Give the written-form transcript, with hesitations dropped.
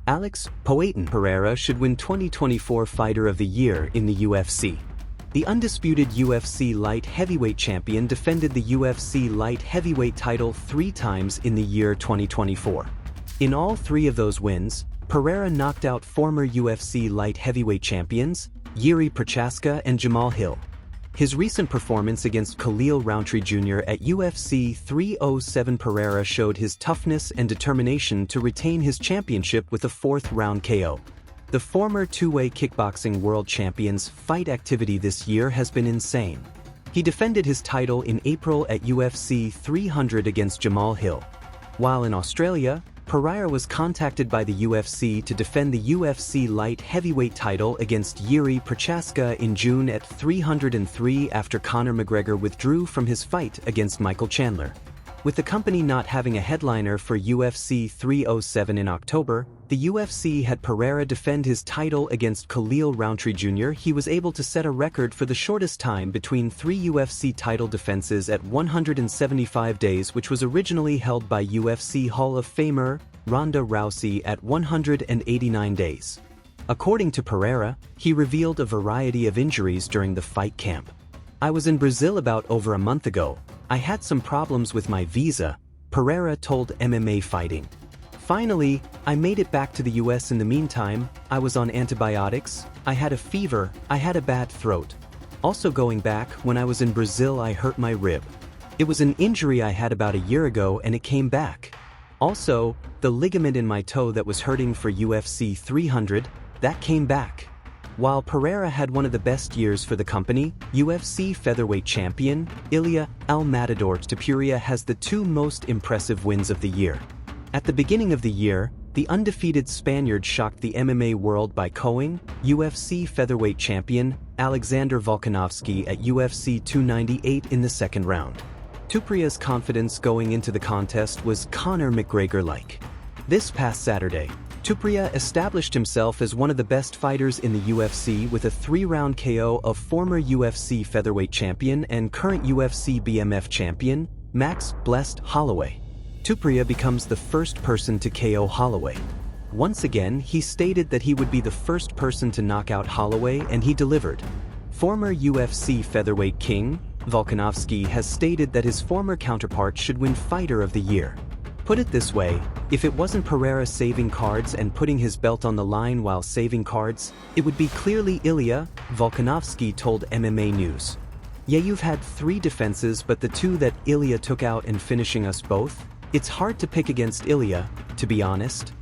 Poatan Pereira should win 2024 Fighter of the Year in the UFC. The undisputed UFC light heavyweight champion defended the UFC light heavyweight title 3 times in the year 2024. In all 3 of those wins, Pereira knocked out former UFC light heavyweight champions, Jiří Procházka and Jamahal Hill. His recent performance against Khalil Rountree Jr. at UFC 307, Pereira showed his toughness and determination to retain his championship with a 4th-round KO. The former 2-way kickboxing world champion's fight activity this year has been insane. He defended his title in April at UFC 300 against Jamahal Hill. While in Australia, Pereira was contacted by the UFC to defend the UFC light heavyweight title against Jiří Procházka in June at 303 after Connor McGregor withdrew from his fight against Michael Chandler. With the company not having a headliner for UFC 307 in October, the UFC had Pereira defend his title against Khalil Rountree Jr. He was able to set a record for the shortest time between 3 UFC title defenses at 175 days, which was originally held by UFC Hall of Famer Ronda Rousey at 189 days. According to Pereira, he revealed a variety of injuries during the fight camp. "I was in Brazil about over a month ago. I had some problems with my visa," Pereira told MMA Fighting. "Finally, I made it back to the US. In the meantime, I was on antibiotics, I had a fever, I had a bad throat. Also going back, when I was in Brazil I hurt my rib. It was an injury I had about a year ago and it came back. Also, the ligament in my toe that was hurting for UFC 300, that came back." While Pereira had one of the best years for the company, UFC featherweight champion Ilia El Matador Periera has the 2 most impressive wins of the year. At the beginning of the year, the undefeated Spaniard shocked the MMA world by KOing UFC featherweight champion Alexander Volkanovski at UFC 298 in the 2nd round. Periera's confidence going into the contest was Connor McGregor-like. This past Saturday, Periera established himself as one of the best fighters in the UFC with a 3-round KO of former UFC featherweight champion and current UFC BMF champion, Max "Blessed" Holloway. Periera becomes the first person to KO Holloway. Once again, he stated that he would be the first person to knock out Holloway, and he delivered. Former UFC featherweight king, Volkanovski has stated that his former counterpart should win Fighter of the Year. Put it this way, if it wasn't Pereira saving cards and putting his belt on the line while saving cards, it would be clearly Ilia, Volkanovski told MMA News. "Yeah, you've had 3 defenses, but the 2 that Ilia took out and finishing us both, it's hard to pick against Ilia, to be honest.